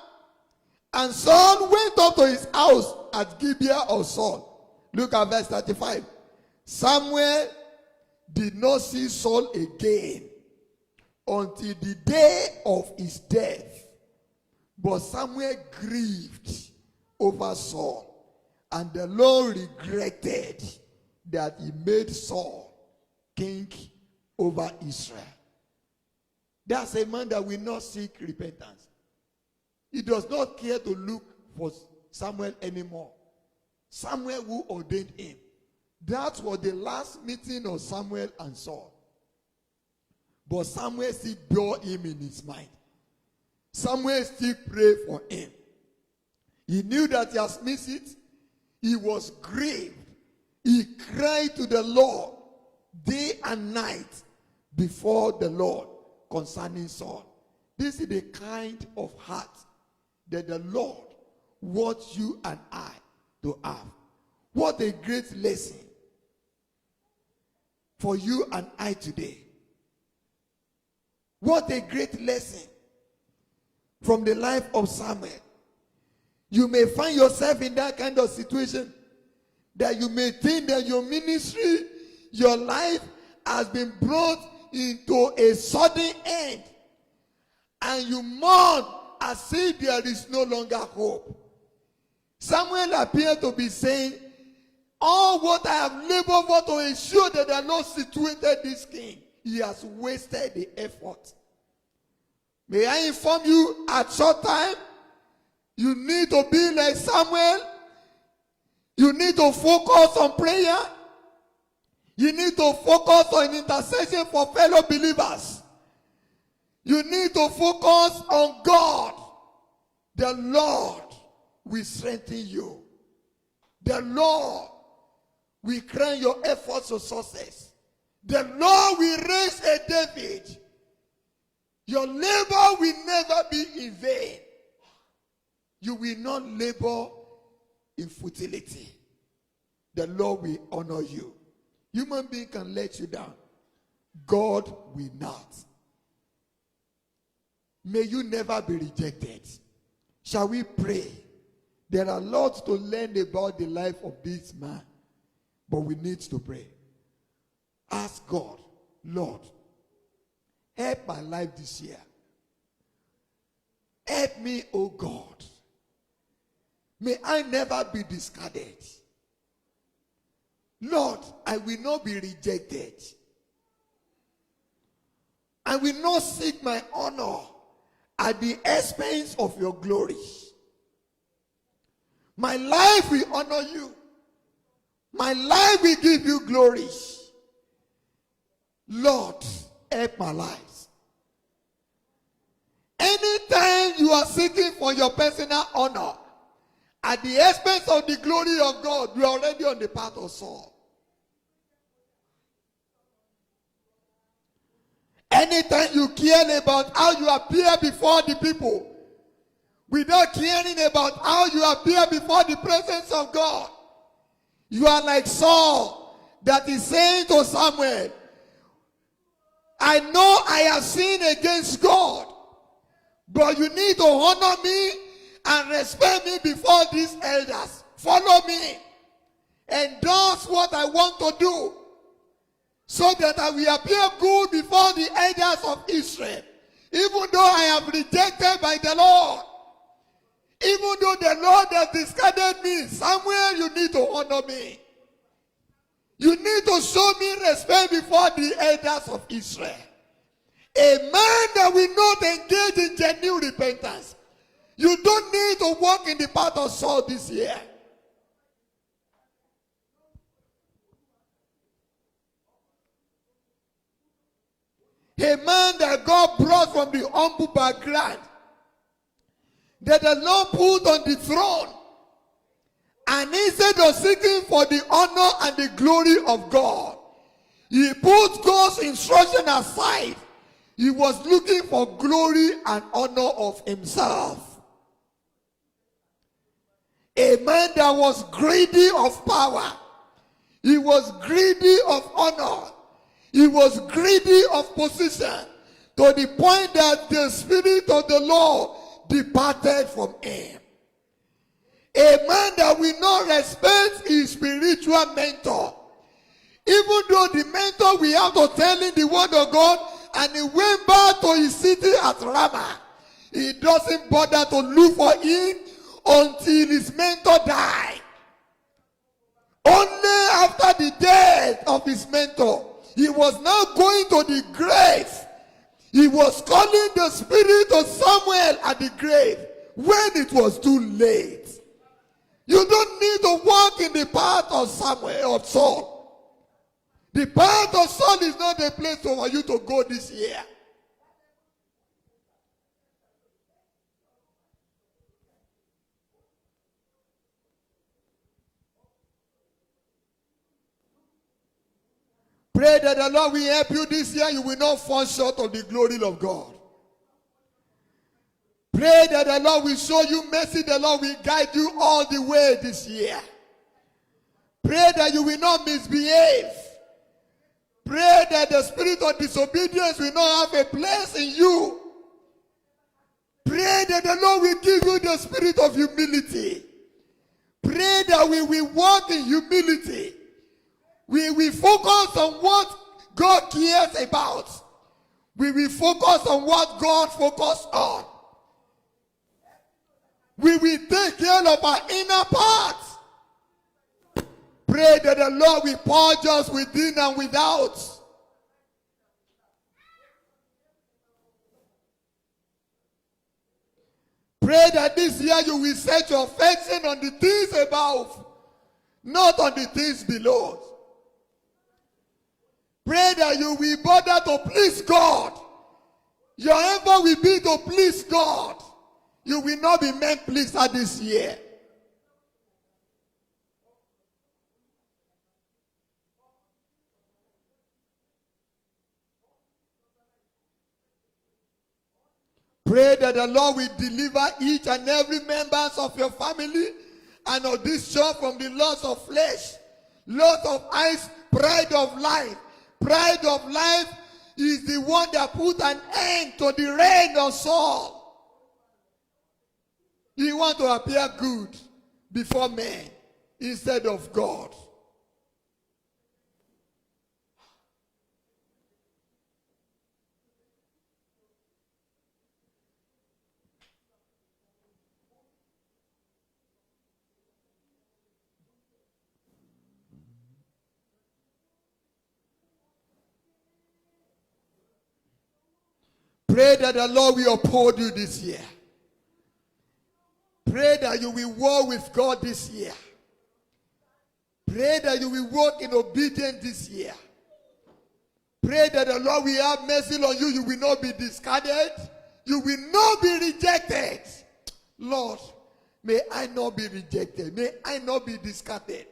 and Saul went up to his house at Gibeah of Saul. Look at verse 35. Samuel did not see Saul again until the day of his death. But Samuel grieved over Saul, and the Lord regretted that he made Saul king over Israel. That's a man that will not seek repentance. He does not care to look for Samuel anymore. Samuel who ordained him. That was the last meeting of Samuel and Saul. But Samuel still bore him in his mind. Samuel still prayed for him. He knew that he has missed it. He was grieved. He cried to the Lord day and night before the Lord concerning Saul. This is the kind of heart that the Lord what you and I to have. What a great lesson for you and I today. What a great lesson from the life of Samuel. You may find yourself in that kind of situation that you may think that your ministry, your life has been brought into a sudden end, and you mourn as if there is no longer hope. Samuel appeared to be saying, all what I have labored for to ensure that the Lord situated this king, he has wasted the effort. May I inform you, at short time, you need to be like Samuel. You need to focus on prayer. You need to focus on intercession for fellow believers. You need to focus on God. The Lord will strengthen you. The Lord will crown your efforts to success. The Lord will raise a David. Your labor will never be in vain. You will not labor in futility. The Lord will honor you. Human being can let you down. God will not. May you never be rejected. Shall we pray? There are lots to learn about the life of this man, but we need to pray. Ask God, Lord, help my life this year. Help me, oh God. May I never be discarded. Lord, I will not be rejected. I will not seek my honor at the expense of your glory. My life will honor you. My life will give you glory. Lord, help my life. Anytime you are seeking for your personal honor at the expense of the glory of God, you are already on the path of Saul. Anytime you care about how you appear before the people, without caring about how you appear before the presence of God, you are like Saul that is saying to Samuel, I know I have sinned against God, but you need to honor me and respect me before these elders. Follow me. Endorse what I want to do, so that I will appear good before the elders of Israel. Even though I am rejected by the Lord, even though the Lord has discarded me, Samuel, you need to honor me. You need to show me respect before the elders of Israel. A man that will not engage in genuine repentance. You don't need to walk in the path of Saul this year. A man that God brought from the humble background, that the Lord put on the throne, and instead of seeking for the honor and the glory of God, he put God's instruction aside. He was looking for glory and honor of himself. A man that was greedy of power. He was greedy of honor. He was greedy of position, to the point that the Spirit of the Lord departed from him. A man that will not respect his spiritual mentor. Even though the mentor will have to tell him the word of God, and he went back to his city at Ramah, he doesn't bother to look for him until his mentor died. Only after the death of his mentor, he was now going to the grave. He was calling the spirit of Samuel at the grave when it was too late. You don't need to walk in the path of Samuel, of Saul. The path of Saul is not a place for you to go this year. Pray that the Lord will help you this year. You will not fall short of the glory of God. Pray that the Lord will show you mercy. The Lord will guide you all the way this year. Pray that you will not misbehave. Pray that the spirit of disobedience will not have a place in you. Pray that the Lord will give you the spirit of humility. Pray that we will walk in humility. We will focus on what God cares about. We will focus on what God focuses on. We will take care of our inner parts. Pray that the Lord will purge us within and without. Pray that this year you will set your affection on the things above, not on the things below. Pray that you will bother to please God. Your effort will be to please God. You will not be men pleaser this year. Pray that the Lord will deliver each and every member of your family and of this church from the loss of flesh, loss of eyes, pride of life. Pride of life is the one that put an end to the reign of Saul. You want to appear good before men instead of God. Pray that the Lord will uphold you this year. Pray that you will walk with God this year. Pray that you will walk in obedience this year. Pray that the Lord will have mercy on you. You will not be discarded. You will not be rejected. Lord, may I not be rejected. May I not be discarded.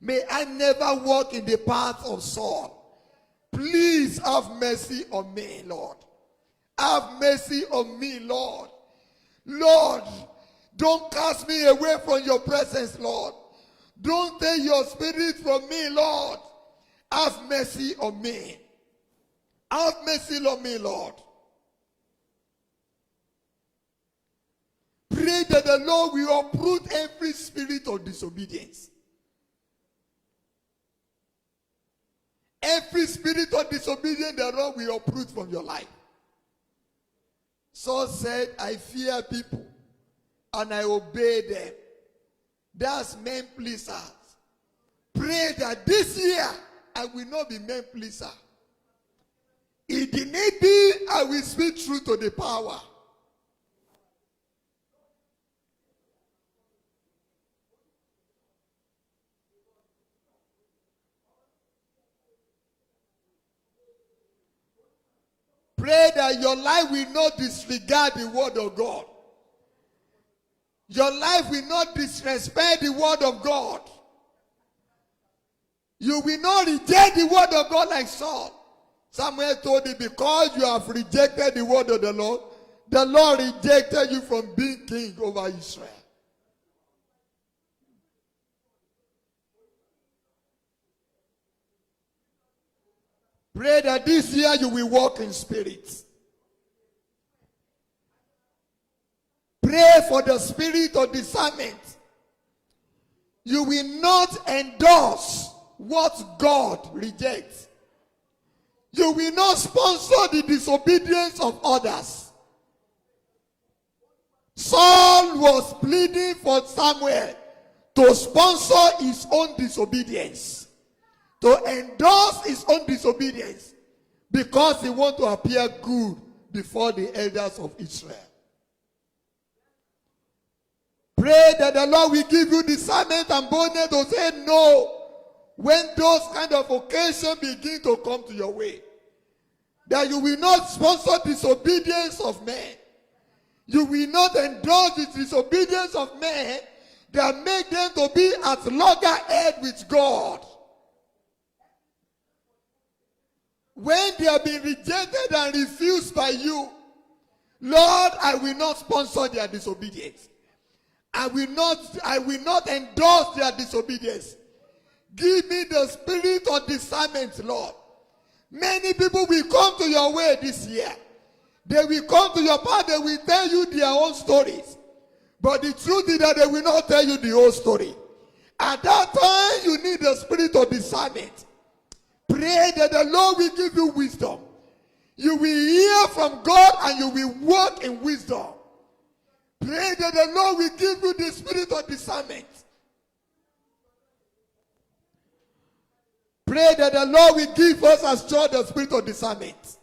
May I never walk in the path of Saul. Please have mercy on me, Lord. Have mercy on me, Lord. Lord, don't cast me away from your presence, Lord. Don't take your spirit from me, Lord. Have mercy on me. Have mercy on me, Lord. Pray that the Lord will uproot every spirit of disobedience. Every spirit of disobedience, the Lord will uproot from your life. Saul said, I fear people and I obey them. That's men pleaser. Pray that this year I will not be men pleaser. If it need be, I will speak truth to the power. Pray that your life will not disregard the word of God. Your life will not disrespect the word of God. You will not reject the word of God like Saul. Samuel told him, because you have rejected the word of the Lord rejected you from being king over Israel. Pray that this year you will walk in spirit. Pray for the spirit of discernment. You will not endorse what God rejects. You will not sponsor the disobedience of others. Saul was pleading for Samuel to sponsor his own disobedience, to endorse his own disobedience, because he wants to appear good before the elders of Israel. Pray that the Lord will give you discernment and boldness to say no when those kind of occasions begin to come to your way. That you will not sponsor disobedience of men. You will not endorse the disobedience of men that make them to be at loggerhead with God. When they have been rejected and refused by you, Lord, I will not sponsor their disobedience. I will not endorse their disobedience. Give me the spirit of discernment, Lord. Many people will come to your way this year. They will come to your path. They will tell you their own stories. But the truth is that they will not tell you the whole story. At that time, you need the spirit of discernment. Pray that the Lord will give you wisdom. You will hear from God and you will walk in wisdom. Pray that the Lord will give you the spirit of discernment. Pray that the Lord will give us as church the spirit of discernment.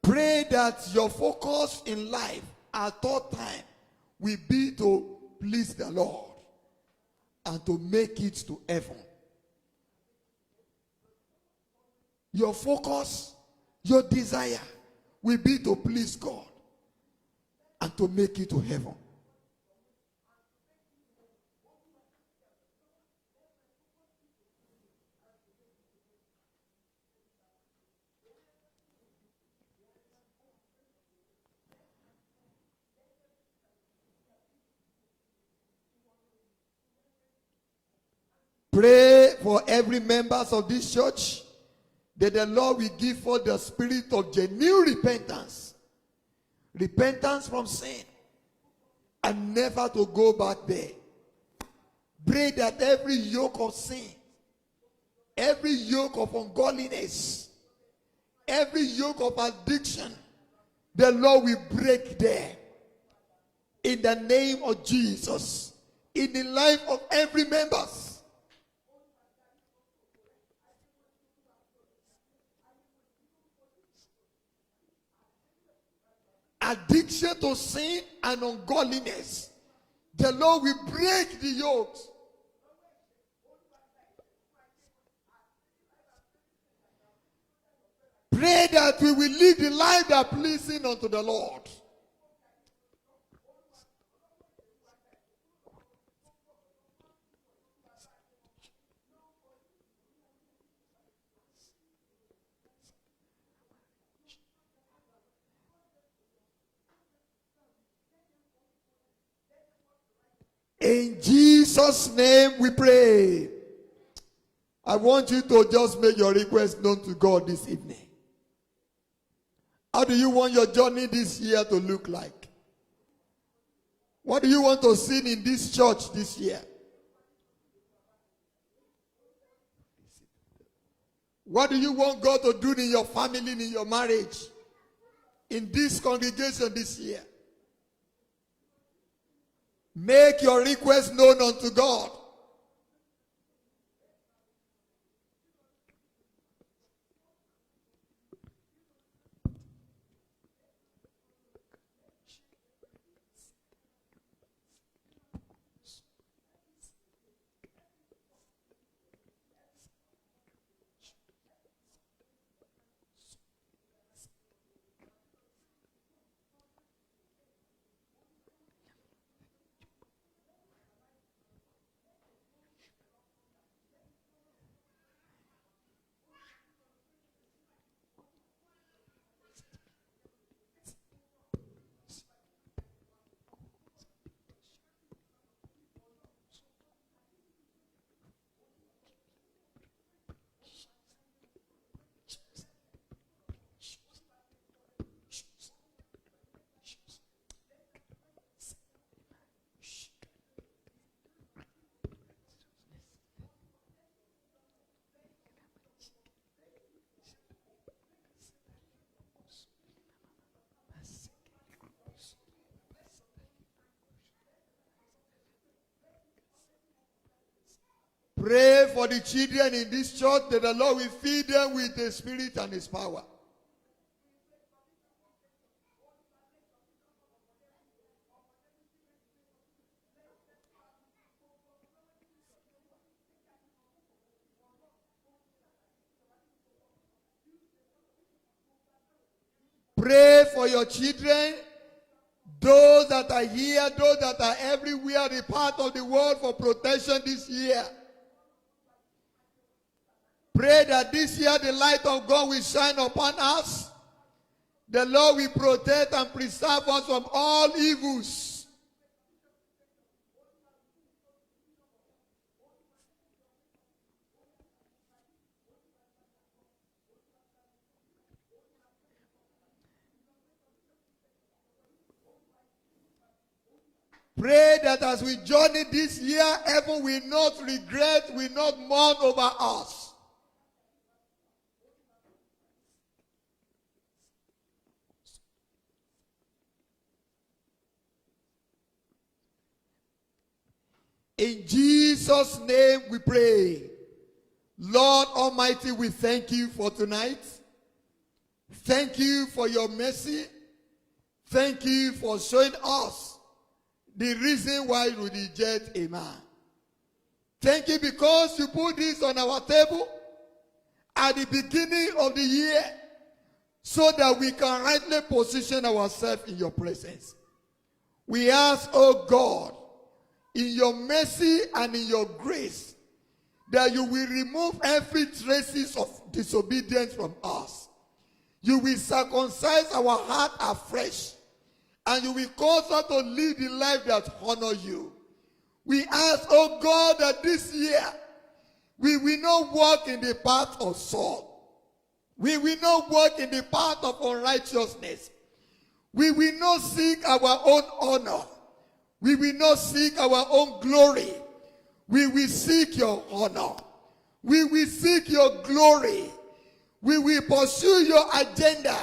Pray that your focus in life at all time will be to please the Lord and to make it to heaven. Your focus, your desire will be to please God and to make it to heaven. Pray for every members of this church that the Lord will give forth the spirit of genuine repentance. Repentance from sin. And never to go back there. Pray that every yoke of sin, every yoke of ungodliness, every yoke of addiction, the Lord will break there. In the name of Jesus. In the life of every member. Addiction to sin and ungodliness, the Lord will break the yokes. Pray that we will live the life that pleasing unto the Lord. In Jesus' name we pray. I want you to just make your request known to God this evening. How do you want your journey this year to look like? What do you want to see in this church this year? What do you want God to do in your family, in your marriage, in this congregation this year? Make your request known unto God. Pray for the children in this church that the Lord will feed them with the Spirit and His power. Pray for your children, those that are here, those that are everywhere, the part of the world, for protection this year. Pray that this year the light of God will shine upon us. The Lord will protect and preserve us from all evils. Pray that as we journey this year, heaven will not regret, will not mourn over us. In Jesus' name we pray. Lord Almighty, we thank you for tonight. Thank you for your mercy. Thank you for showing us the reason why we reject a man. Thank you because you put this on our table at the beginning of the year so that we can rightly position ourselves in your presence. We ask, oh God, in your mercy and in your grace, that you will remove every traces of disobedience from us. You will circumcise our heart afresh, and you will cause us to live the life that honors you. We ask, oh God, that this year we will not walk in the path of Saul. We will not walk in the path of unrighteousness. We will not seek our own honor. We will not seek our own glory. We will seek your honor. We will seek your glory. We will pursue your agenda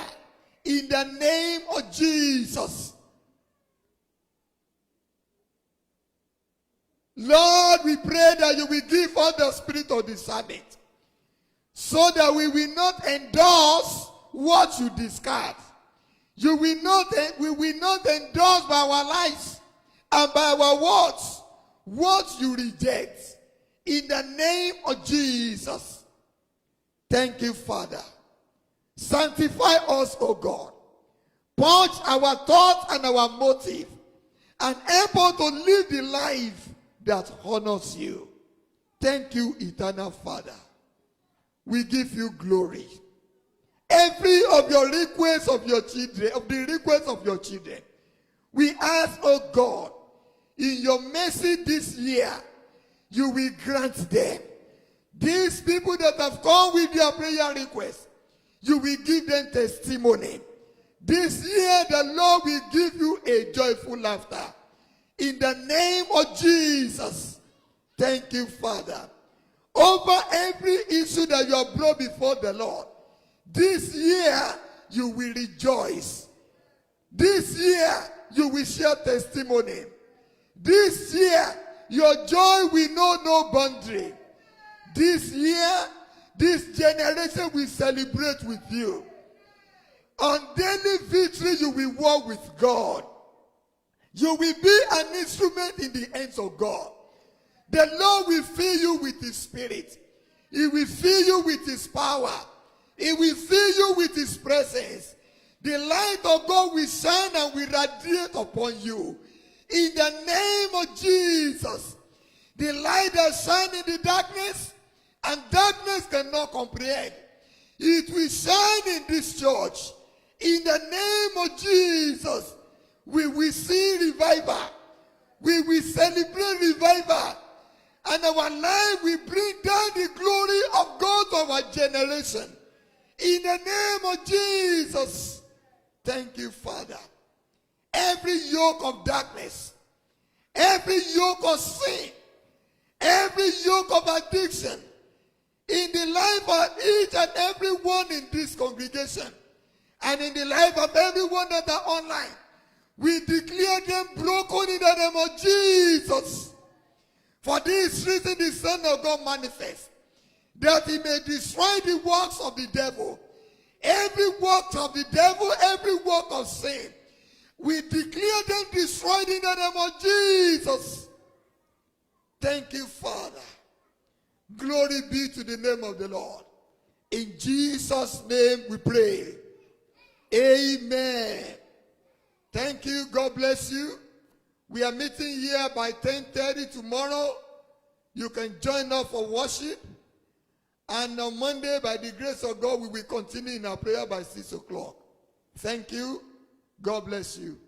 in the name of Jesus. Lord, we pray that you will give us the spirit of discernment so that we will not endorse what you discard. We will not endorse by our lives and by our words what you reject. In the name of Jesus. Thank you, Father. Sanctify us, O God. Purge our thoughts and our motive, and help us to live the life that honors you. Thank you, eternal Father. We give you glory. Every of your requests of your children, of the requests of your children, we ask, oh God, in your mercy this year, you will grant them. These people that have come with their prayer requests, you will give them testimony. This year, the Lord will give you a joyful laughter. In the name of Jesus. Thank you, Father. Over every issue that you have brought before the Lord, this year you will rejoice. This year you will share testimony. This year your joy will know no boundary. This year, this generation will celebrate with you. On daily victory you will walk with God. You will be an instrument in the hands of God. The Lord will fill you with his spirit. He will fill you with his power. He will fill you with his presence. The light of God will shine and will radiate upon you. In the name of Jesus. The light that shines in the darkness, and darkness cannot comprehend. It will shine in this church. In the name of Jesus. We will see revival. We will celebrate revival. And our life will bring down the glory of God to our generation. In the name of Jesus. Thank you, Father. Every yoke of darkness, every yoke of sin, every yoke of addiction in the life of each and every one in this congregation and in the life of everyone that are online, we declare them broken in the name of Jesus. For this reason the Son of God manifests, that he may destroy the works of the devil. Every work of the devil, every work of sin, we declare them destroyed in the name of Jesus. Thank you, Father. Glory be to the name of the Lord. In Jesus' name we pray. Amen. Thank you. God bless you. We are meeting here by 10:30 tomorrow. You can join us for worship. And on Monday, by the grace of God, we will continue in our prayer by 6 o'clock. Thank you. God bless you.